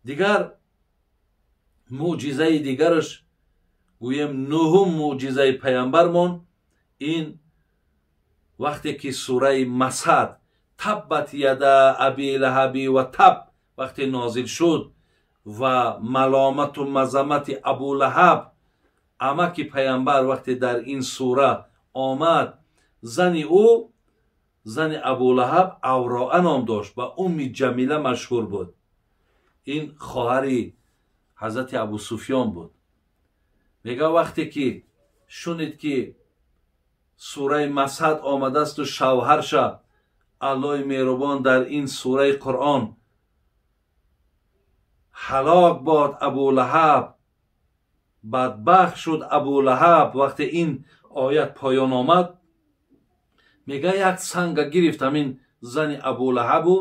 дигар муъҷизаи дигараш гӯем нӯҳум муъҷизаи паямбармон ин вақте ки сураи масад таббат яда аби лаҳаби ва таб вақте нозил шуд ва маломату мазамати абулаҳаб амаки паямбар вақте дар ин сура омад, зани ӯ зани абулаҳаб авроа ном дошт ва умми ҷамила машҳур буд. ин хоҳари ҳазрати абусуфён буд. мега вақте ки шунид ки сураи масад омадасту шавҳарша аллоҳи меҳрубон дар ин сураи қуръон ҳалок бод абулаҳаб, бадбахт шуд абулаҳаб, вақте ин оят поён омад, мега як санга гирифт ҳамин зани абулаҳабу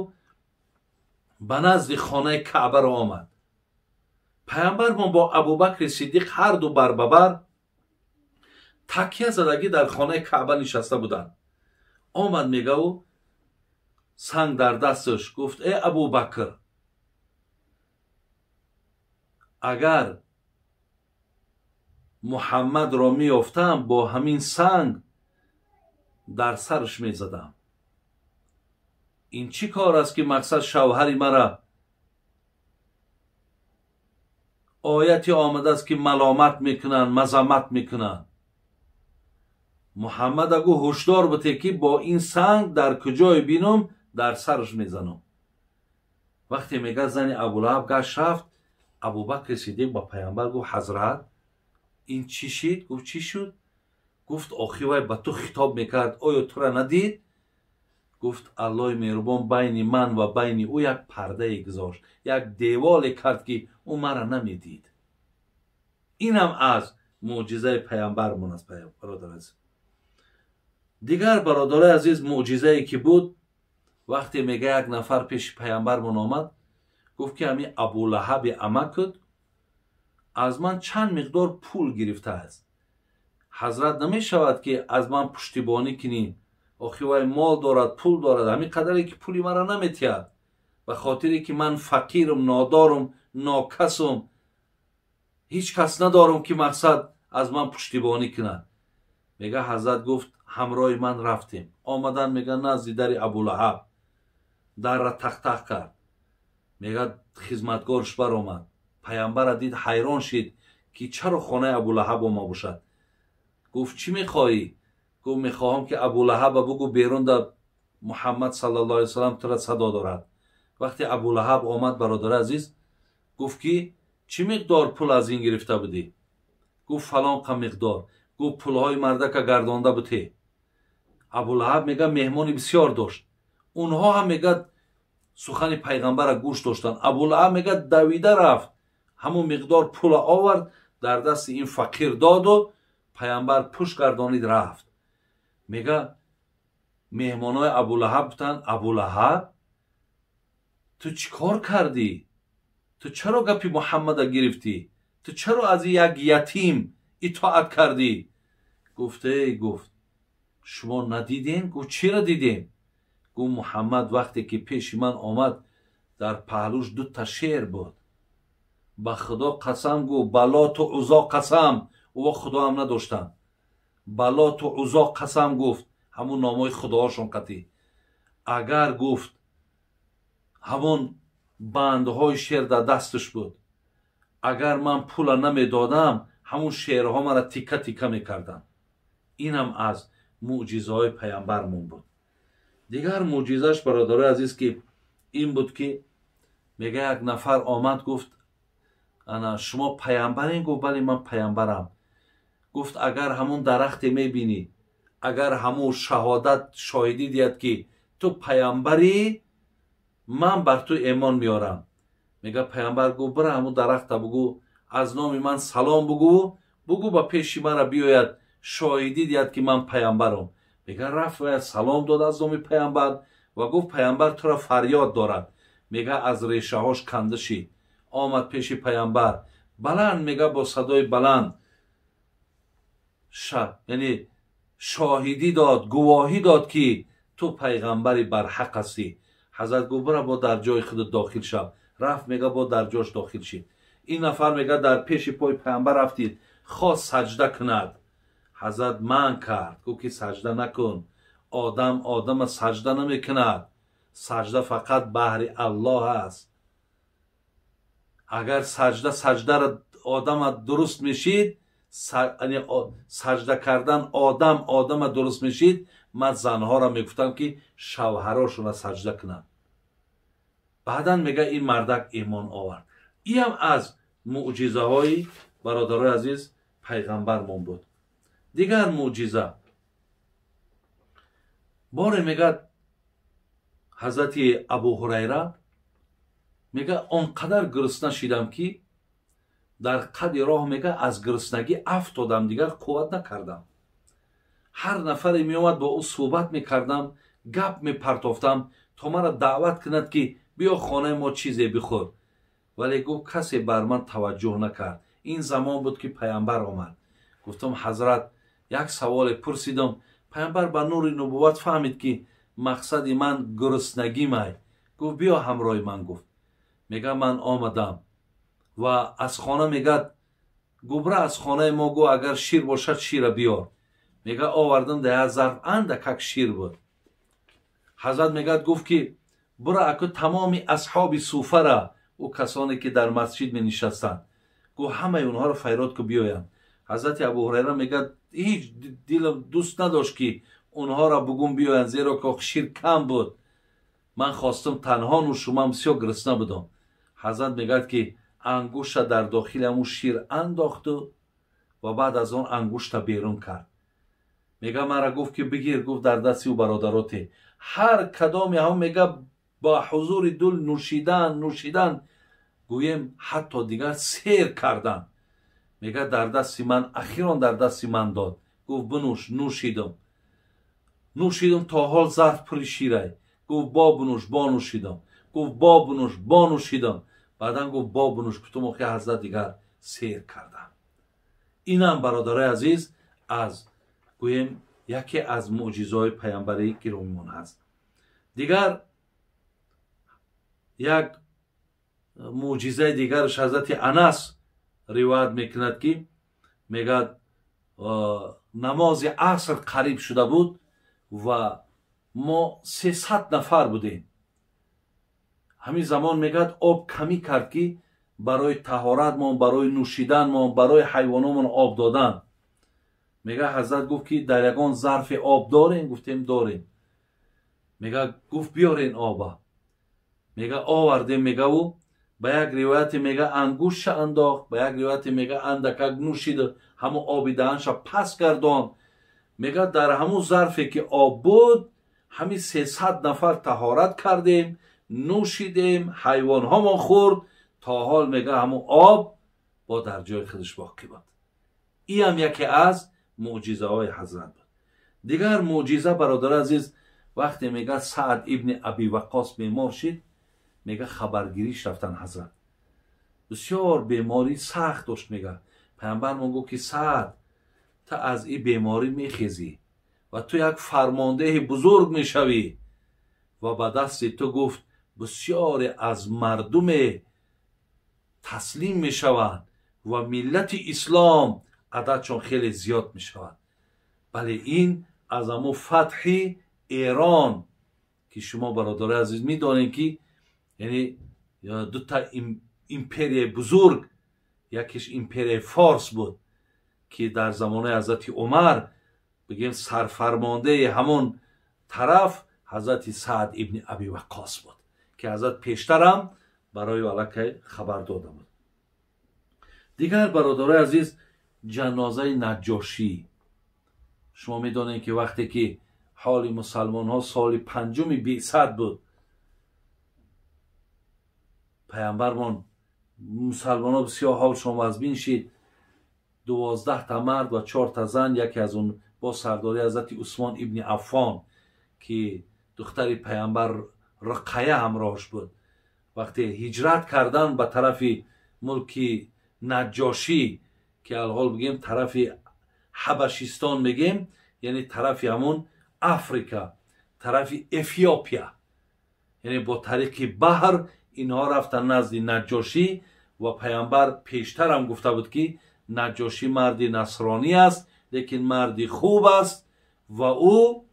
ба назди хонаи каъбаро омад. паямбармон бо абубакри сиддиқ ҳарду барбабар такя задагӣ дар хонаи каъба нишаста буданд. омад мега ӯ санг дар дасташ гуфт: э абубакр, агар муҳаммадро меёфтам бо ҳамин санг дар сараш мезадам. ин чӣ кор аст ки мақсад шавҳари мара ояте омадааст ки маломат мекунанд, мазаммат мекунанд. муҳаммад агӯ ҳушдор буде ки бо ин санг дар куҷое бинум, дар сараш мезанам. вақте мега зани абулаҳаб гашт рафт, абубакри сиддиқ ба паямбар гуфт: ҳазрат, ин чӣ шид? гуфт: чӣ шуд? гуфт: охи вай ба ту хитоб мекард, оё тура надид? гуфт: аллоҳи меҳрубон байни ман ва байни ӯ як пардае гузошт, як деволе кард ки ӯ мара намедид. инам аз муъҷизаи паямбармон аст. бародари азиз, дигар бародари азиз муъҷизае ки буд, вақте мега як нафар пеши паямбармон омад, гуфт ки ҳамин абулаҳаби амакут аз ман чанд миқдор пул гирифтааст. ҳазрат намешавад ки аз ман пуштибонӣ кунӣ. охи вай мол дорад, пул дорад, ҳамин қадаре ки пули мара наметиҳад, ба хотире ки ман фақирум, нодорум, нокасум, ҳеҷ кас надорум ки мақсад аз ман пуштибонӣ кунад. мега ҳазрат гуфт: ҳамроҳи ман рафтем. омадан мега назди дари абулаҳаб, дарра тақтақ кард. мега хизматгорш баромад. паямбара дид, ҳайрон шид ки чаро хонаи абулаҳаб ома бошад. гуфт: чӣ мехоҳӣ? гуфт: мехоҳам ки абулаҳаба бугӯ берун да муҳаммад саллаллоҳу алайҳи васалам тура садо дорад. вақте абулаҳаб омад, бародари азиз, гуфт ки чӣ миқдор пул аз ин гирифта будӣ? гуфт: фалон қа миқдор. гуфт: пулҳои мардака гардонда будӣ? абулаҳаб мега меҳмони бисёр дошт. унҳо ҳам мега сухани пайғамбара гӯш доштанд. абулаҳаб мега давида рафт, ҳамун миқдор пула овард, дар дасти ин фақир доду пайғамбар пушт гардонид рафт. мега меҳмонои абулаҳаб гуфтанд: абулаҳаб, ту чӣ кор кардӣ? ту чаро гапи муҳаммада гирифтӣ? ту чаро аз як ятим итоат кардӣ? гуфт: эй, гуфт, шумо надидем? гуфт: чира дидем? гуфт: муҳаммад вақте ки пеши ман омад, дар паҳлӯш дута шер буд. ба худо қасам гуфт, ба лоту узо қасам, ӯ худоам надоштанд. ба лоту узо қасам гуфт, ҳамун номои худоҳошон қатӣ. агар гуфт ҳамон бандҳои шер дар дасташ буд, агар ман пула намедодам, ҳамун шерҳо мара тикка тикка мекарданд. инам аз муъҷизаҳои паямбармон буд. дигар муъҷизааш, бародари азиз, ки ин буд ки мега як нафар омад, гуфт: ана шумо паямбарен? гуфт: бале, ман паямбарам. гуфт: агар ҳамун дарахте мебинӣ, агар ҳамун шаҳодат шоҳидӣ диҳад ки ту паямбарӣ, ман бар ту эмон меорам. мега паямбар гуфт: бира ҳамун дарахта бугӯ, аз номи ман салом бугӯ, бугӯ ба пеши мара биёяд, шоҳидӣ диҳад ки ман паямбарам. мега рафт ва салом дод аз номи паямбар ва гуфт: паямбар тура фарёд дорад. мега аз решаҳош канда шид, омад пеши паямбар, баланд мега бо садои баланд яъне шоҳидӣ дод, гувоҳӣ дод ки ту пайғамбари барҳақ ҳастӣ. ҳазрат гуфт: бира бо дар ҷои худат дохил шав. рафт мега бо дар ҷош дохил шид. ин нафар мега дар пеши пои паямбар рафтид, хост саҷда кунад. ҳазрат манъ кард, гуфт ки саҷда накун, одама саҷда намекунад, саҷда фақат баҳри аллоҳ аст. агар саҷдаро одама дуруст мешид, саҷда кардан одама дуруст мешид, ман занҳоро мегуфтам ки шавҳарошона саҷда кунанд. баъдан мега ин мардак имон овард. иам аз муъҷизаҳои бародарои азиз пайғамбармон буд. дигар муъҷиза боре мега ҳазрати абу ҳурайра мега он қадар гурсна шидам ки дар қади роҳ мега аз гурснагӣ афтодам, дигар қувват накардам. ҳар нафаре меомад бо ӯ суҳбат мекардам, гап мепартофтам, то маро даъват кунад ки биё хонаи мо чизе бихӯр. вале гуфт касе бар ман таваҷҷӯҳ накард. ин замон буд ки паямбар омад. гуфтам ҳазрат, як саволе пурсидам. паямбар ба нури нубувват фаҳмид ки мақсади ман гурснагимай. гуфт биё ҳамроҳи ман. гуфт мега ман омадам ва аз хона мегад губра аз хонаи мо гӯ агар шир бошад шира биёр. мега овардам дар як зарф андакак шир буд. ҳазрат мегад гуфт ки бура аку тамоми асҳоби суфара, ӯ касоне ки дар масҷид менишастанд, гуфт ҳамаи онҳоро файрод ку биёянд. ҳазрати абу ҳурайра мегад ҳеҷ дилам дӯст надошт ки онҳоро бугум биёянд, зеро ки шир кам буд. ман хостам танҳо нӯшу, ман бисёр гурсна будам. ҳазрат мегад ки ангушта дар дохили ҳамун шир андохту ва баъд аз он ангушта берун кард. мега мара гуфт ки бигир, гуфт дар дасти ӯ бародароте. ҳар кадоми ҳам мега ба ҳузури дил нӯшидан гӯем ҳатто дигар сер кардан. мега дар дасти ман, ахирон дар дасти ман дод. гуфт бинӯш. нӯшидам то ҳол зарф пури ширай. гуфт бо бинӯш. бо нӯшидам. гуфт бо бинӯш. бо нӯшидам. баъдан гуфт бо бинӯш. гуфтам охи ҳазрат дигар сер кардан. инам бародарои азиз аз гӯем яке аз муъҷизаҳои паямбари гиромимон ҳаст. дигар як муъҷизаи дигараш ҳазрати анас ривоят мекунад ки мегад намози аср қариб шуда буд ва мо 300 нафар будем. ҳамин замон мегад об камӣ кард ки барои таҳоратмон, барои нӯшиданмон, барои ҳайвономон об додан. мега ҳазрат гуфт ки дар ягон зарфи об дорем? гуфтем дорем. мега гуфт биёрен оба. мега овардем. мега ӯ ба як ривояте мега ангушша андохт, ба як ривояте мега андакак нӯшида, ҳамун оби даҳанша пас гардон. мега дар ҳамун зарфе ки об буд, ҳамин 300 нафар таҳорат кардем, нӯшидем, ҳайвонҳомон хӯрд, то ҳол мега ҳамун об бо дар ҷои худаш боқӣ буд. иам яке аз муъҷизаҳои ҳазрат буд. дигар муъҷиза бародари азиз, вақте мега Саъд ибни Аби Ваққос бемор шид, мега хабаргириш рафтан ҳазрат. бисёр беморӣ сахт дошт. мега паямбармон гуфт ки Саъд, ту аз ин беморӣ мехезӣ ва ту як фармондеҳи бузург мешавӣ ва ба дасти ту гуфт бисёре аз мардуме таслим мешаванд ва миллати ислом ададшон хеле зиёд мешавад. бале ин аз ҳамун фатҳи Эрон ки шумо бародари азиз медонед ки яъне дута империяи бузург, якиш империяи Форс буд ки дар замонаи ҳазрати Умар бигем сарфармондаи ҳамон тараф ҳазрати Саъд ибни Аби Ваққос буд ки ҳазрат пештарам барои аллакай хабар дода буд. дигар бародарои азиз, ҷанозаи Наҷошӣ. шумо медонед ки вақте ки ҳоли мусалмонҳо соли 5 биъсат буд, паямбармон мусалмонҳо бисёр ҳолшон вазбин шид. 12 мард ва 4 зан, яке аз он бо сардори ҳазрати Усмон ибни Аффон ки духтари паямбар Руқайя ҳамроҳш буд, вақте ҳиҷрат кардан ба тарафи мулки Наҷошӣ ки алҳол бигем тарафи Ҳабашистон мегем, яъне тарафи ҳамон Африка, тарафи Эфиопия, яъне бо тариқи баҳр اینها رفتن نزد نجاشی و پیامبر پیشتر هم گفته بود که نجاشی مردی نصرانی است لیکن مردی خوب است و او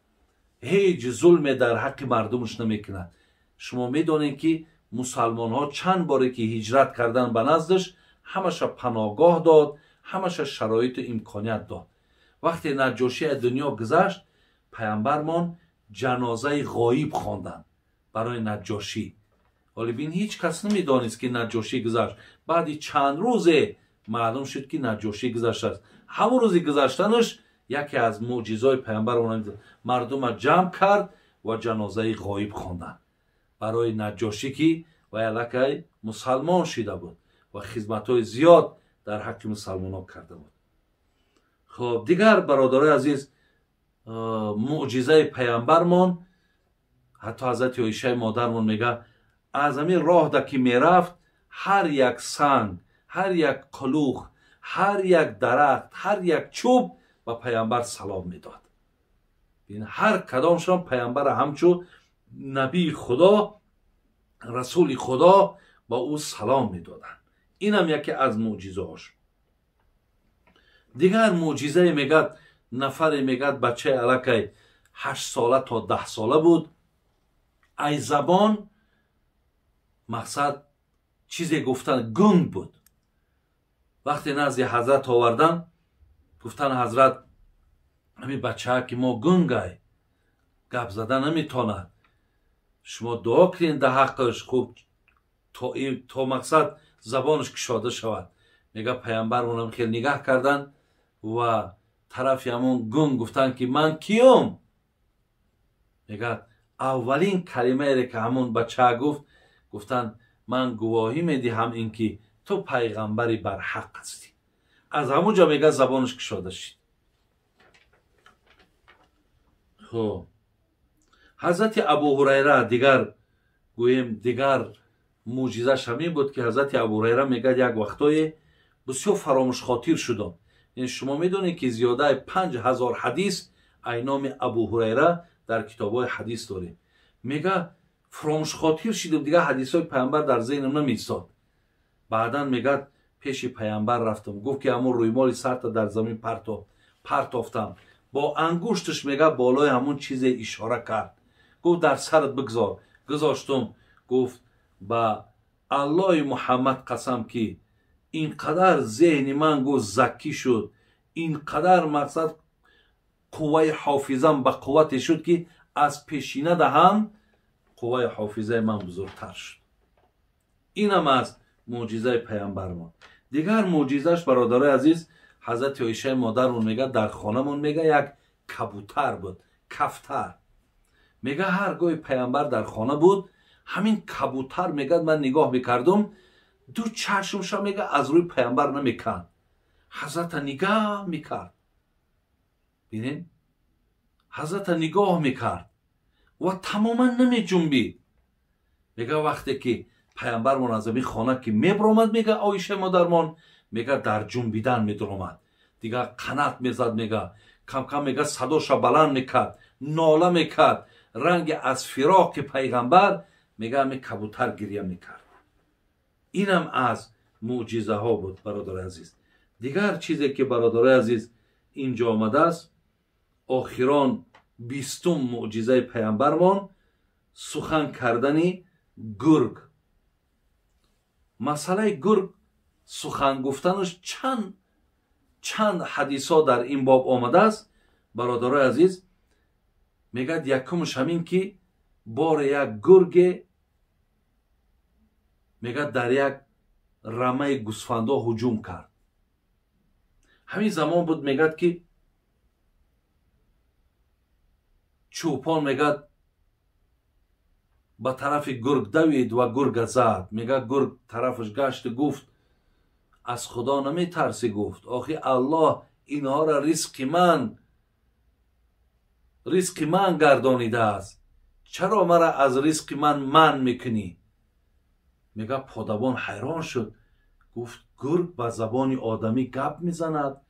هیچ ظلم در حق مردمش نمیکند. شما میدونید که مسلمان ها چند باره که هجرت کردن به نزدش همش پناهگاه داد، همش شرایط و امکانیت داد. وقتی نجاشی از دنیا گذشت پیامبرمان جنازه غایب خواندن برای نجاشی. ولی بین هیچ کس نمیدانست که نجاشی گذشت. بعدی چند روزه معلوم شد که نجاشی گذشت است. همون روزی گذشتنش یکی از معجزات پیامبر مردم جمع کرد و جنازه غایب خواندن برای نجاشی که و الکی مسلمان شده بود و خدمت‌های زیاد در حق مسلمانان کرده بود. خب دیگر برادرای عزیز معجزه پیامبرمان حتی حضرت عایشه مادرمون میگه از همین راه ده که میرفت هر یک سنگ، هر یک کلوخ، هر یک درخت، هر یک چوب و پیامبر سلام میداد. این هر کدامشان پیامبر همچون نبی خدا، رسول خدا با او سلام میدادن. این هم یکی از معجزه هاش. دیگر معجزه میگد نفر میگد بچه الکی 8 ساله تا 10 ساله بود. ای زبان مقصد چیزی گفتن گنگ بود. وقتی نزد حضرت آوردن گفتن حضرت همین بچه ها که ما گنگای گپ زدن نمیتواند، شما دعا کنین در حقش خوب تا مقصد زبانش کشاده شود. میگه پیامبر اونم خیلی نگاه کردن و طرف همون گنگ گفتن که من کیم؟ میگه اولین کلمه ای که همون بچه گفت گفتن من گواهی میدهم این که تو پیغمبری بر حق هستی. از همونجا میگه زبانش کشاده شد. خب حضرت ابو هریره دیگر گویم دیگر معجزه همین بود که حضرت ابو هریره میگه یک وقتای بسیار فراموش خاطر شدم. یعنی شما میدونید که زیاده 5000 حدیث ای نام ابو هریره در کتاب‌های حدیث داره. میگه فراموش خاطر شدم دیگه حدیث‌های پیامبر در ذهنم نمی‌ایستاد. بعداً میگه پیش پیامبر رفتم گفت که همون رویمال سرت در زمین پرتافتم با انگشتش میگه بالای همون چیز اشاره کرد. گفت در سرت بگذار. گذاشتم. گفت با الله محمد قسم که اینقدر ذهن من گفت زکی شد، اینقدر مقصد قوه حافظم به قوت شد که از پیشینه دهم قوه حافظه من بزرگتر شد. اینم از معجزه پیامبر ما. دیگر معجزش برادرای عزیز حضرت عایشه مادرمون میگه در خانمون میگه یک کبوتر بود، کفتر. میگه هرگاه پیامبر در خانه بود همین کبوتر میگه من نگاه میکردم دو چشمش میگه از روی پیامبر نمیکند. حضرت نگاه میکرد. ببینید حضرت نگاه میکرد و تماما نمی جنبید. میگه وقتی که پیامبر من از این خانه که میبرامد میگه عایشه مادرمان میگه در جنبیدن میدرامد. دیگه قنات میزد میگه کم کم میگه صداش بلند میکرد، ناله میکرد. رنگ از فراق پیغمبر میگه می کبوتر گریه میکرد. اینم از معجزه ها بود برادر عزیز. دیگر چیزی که برادر عزیز اینجا آمده است آخران 20م معجزه پیامبرمان سخن کردنی گرگ. مسئله گرگ سخن گفتنش چند حدیثا در این باب آمده است برادر عزیز. میگه یکمش همین که بار یک گرگ میگه در یک رمه گوسفندا هجوم کرد. همین زمان بود میگه که چوپان میگه با طرف گرگ دوید و گرگ زد. میگه گرگ طرفش گشت گفت از خدا نمی ترسی؟ گفت آخی الله اینها را رزق من گردانیده است، چرا مرا از رزق من میکنی؟ میگه پادبان حیران شد. گفت گرگ با زبان آدمی گپ میزند.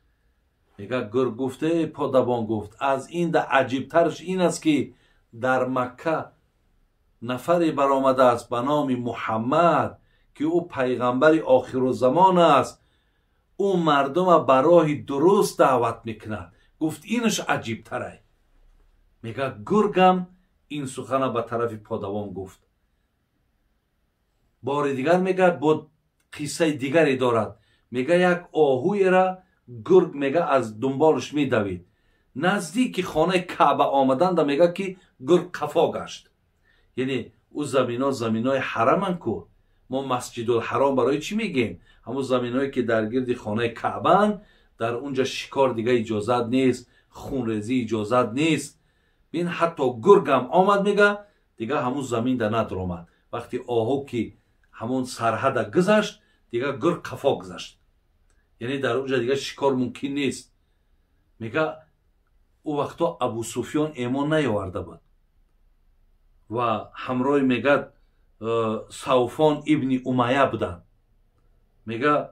میگه گرگ گفته پادبان گفت از این ده عجیب ترش این است که در مکه نفری برآمده است به نام محمد که او پیغمبر آخرالزمان است، او مردم به راه درست دعوت میکند. گفت اینش عجیب تره. میگه گرگم این سخن به طرف پادوان گفت. بار دیگر میگه بود قصه دیگری دارد. میگه یک آهوی را گرگ میگه از دنبالش میدوید. نزدیک خانه کعبه آمدند. میگه که گرگ قفا گشت. یعنی او زمینای حرمن کو. ما مسجد الحرام برای چی میگیم؟ همون زمینایی که در گرد خانه کعبه، در اونجا شکار دیگه اجازت نیست، خونریزی اجازت نیست. بین حتی گرگم آمد میگه دیگه همون زمین در ندر آمد. وقتی آهو که همون سرحد گذشت دیگه گرگ قفا گذشت. یعنی در اونجا دیگه شکار ممکن نیست. میگه او وقتا ابو سفیان ایمان نیاورده بود و همراه میگه صوفان ابن امیه بودن. میگه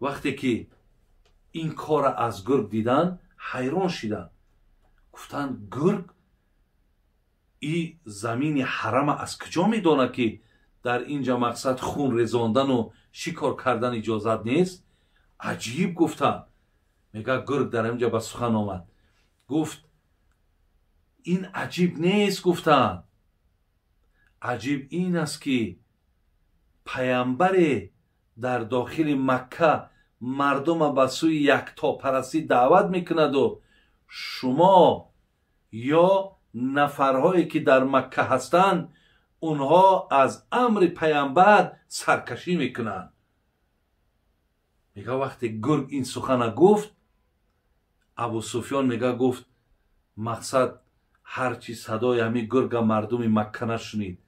وقتی که این کار از گرگ دیدن حیران شدن. گفتن گرگ این زمین حرم از کجا میدونه که در اینجا مقصد خون ریزاندن و شکار کردن اجازت نیست؟ عجیب گفتن. میگه گرگ در اینجا به سخن آمد. گفت این عجیب نیست. گفتن عجیب این است که پیامبر در داخل مکه مردم به سوی یکتاپرستی دعوت میکند و شما یا نفرهایی که در مکه هستند اونها از امر پیامبر سرکشی میکنند. میگه وقتی گرگ این سخن گفت، ابو سفیان میگه گفت مقصد هرچی صدای همی گرگ مردم مکه نشنید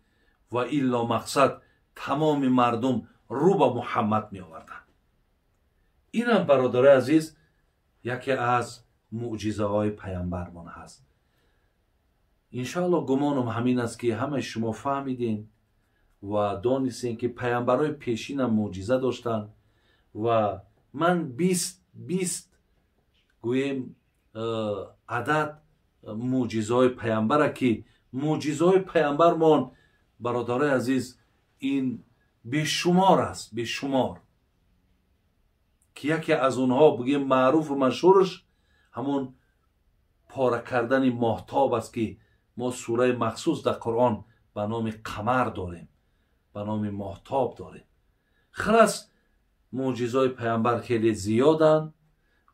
و الا مقصد تمام مردم رو به محمد می آوردن. اینم برادر عزیز یکی از معجزه های پیامبرمان هست. انشاءالله گمانم همین است که همه شما فهمیدین و دانستین که پیامبرای پیشین هم معجزه داشتن و من 20 گویم عدد معجزه های پیامبر که معجزه های پیامبرمان برادرای عزیز این بیشمار است، بیشمار، که یکی از اونها بگیم معروف و مشهورش همون پاره کردن ماهتاب است که ما سوره مخصوص در قرآن به نام قمر داریم، به نام ماهتاب داریم. خلاص معجزه‌های پیامبر خیلی زیادن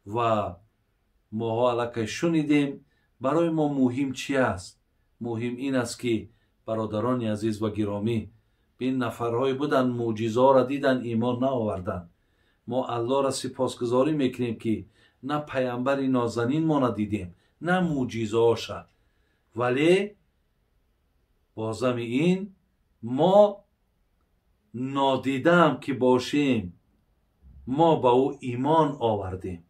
و ما الکی شنیدیم. برای ما مهم چی است؟ مهم این است که برادران عزیز و گرامی، این نفرهای بودن معجزه را دیدن ایمان نآوردن. ما الله را سپاسگزاری میکنیم که نه پیامبر نازنین ما ندیدیم نه معجزه هاشا، ولی بازم این ما نادیدم که باشیم ما با او ایمان آوردیم.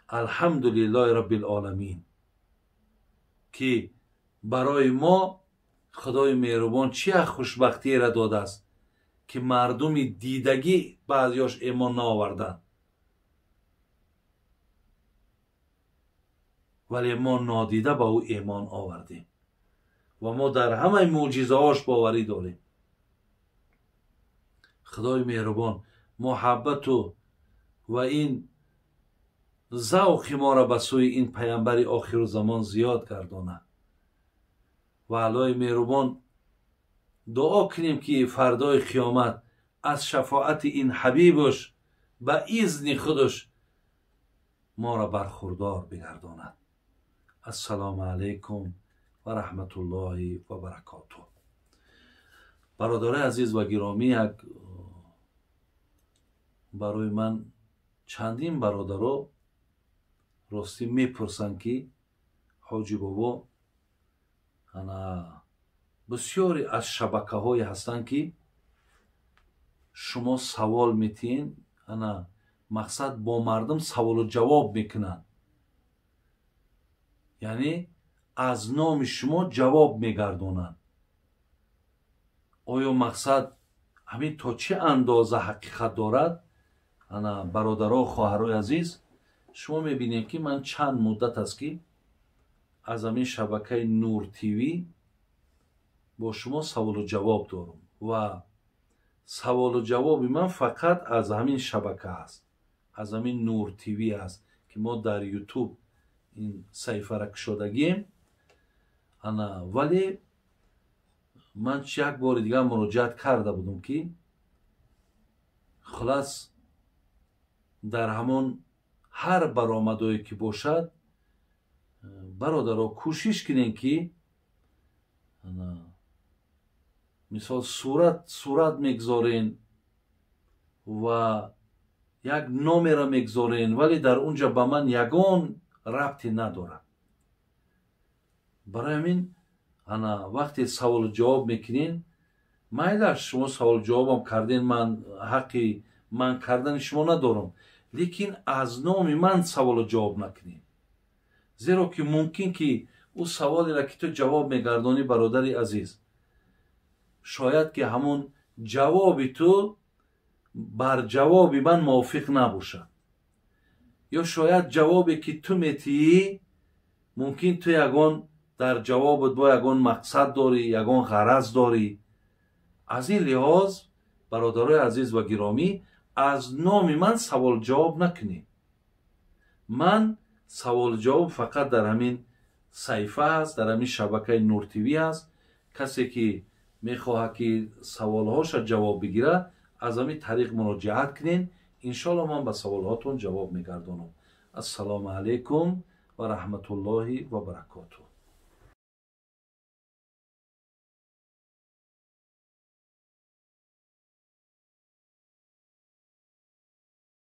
الحمدلله رب العالمین که برای ما خدای مهربان چه خوشبختی را داده است که مردم دیدگی بعضیاش ایمان نآوردن، ولی ما نادیده با او ایمان آوردیم و ما در همه معجزه هاش باوری داریم. خدای مهربان محبت و این ذوق ما را به سوی این پیامبر آخر زمان زیاد گردانه و الله مهربان دعا کنیم که فردای قیامت از شفاعت این حبیبش به اذن خودش ما را برخوردار بگرداند. السلام علیکم و رحمت الله و برکاته. برادر عزیز و گرامی، برای من چندین برادرها راستی میپرسن که حاجی بابا انا بسیاری از شبکه های هستن که شما سوال میتین، انا مقصد با مردم سوال و جواب میکنن، یعنی از نام شما جواب میگردونن. آیا مقصد همین تا چه اندازه حقیقت دارد؟ انا برادرها و خواهرای عزیز، شما میبینید که من چند مدت است که از همین شبکه نور تیوی با شما سوال و جواب دارم و سوال و جواب من فقط از همین شبکه است، از همین نور تیوی است که ما در یوتیوب این صفحه را کشودگیم. ولی من یک بار دیگه مراجعت کرده بودم که خلاص در همون هر برآمدایی که باشد برادرها کوشش کنین که مثال صورت میگذارین و یک نامه میگذارین ولی در اونجا به من یگان ربطی نداره. برای همین وقتی سوال و جواب میکنین مایلش شما سوال جوابم کردین، من حقی من کردن شما ندارم، لیکن از نام من سوال و جواب نکنین، زیرا که ممکن که او سوالی را که تو جواب میگردانی برادری عزیز، شاید که همون جواب تو بر جواب من موافق نباشد، یا شاید جوابی که تو میتی ممکن تو یگان در جوابت با یگان مقصد داری، یگان غرض داری. از این لحاظ برادرای عزیز و گرامی از نام من سوال جواب نکنی. من سوال جواب فقط در همین صفحه است، در همین شبکه نور تیوی است. کسی که میخواهد که سوالهاش جواب بگیره از همین طریق مراجعت کنین، انشالله من به سوالهاتون جواب میگردانم. السلام علیکم و رحمت الله و برکاته.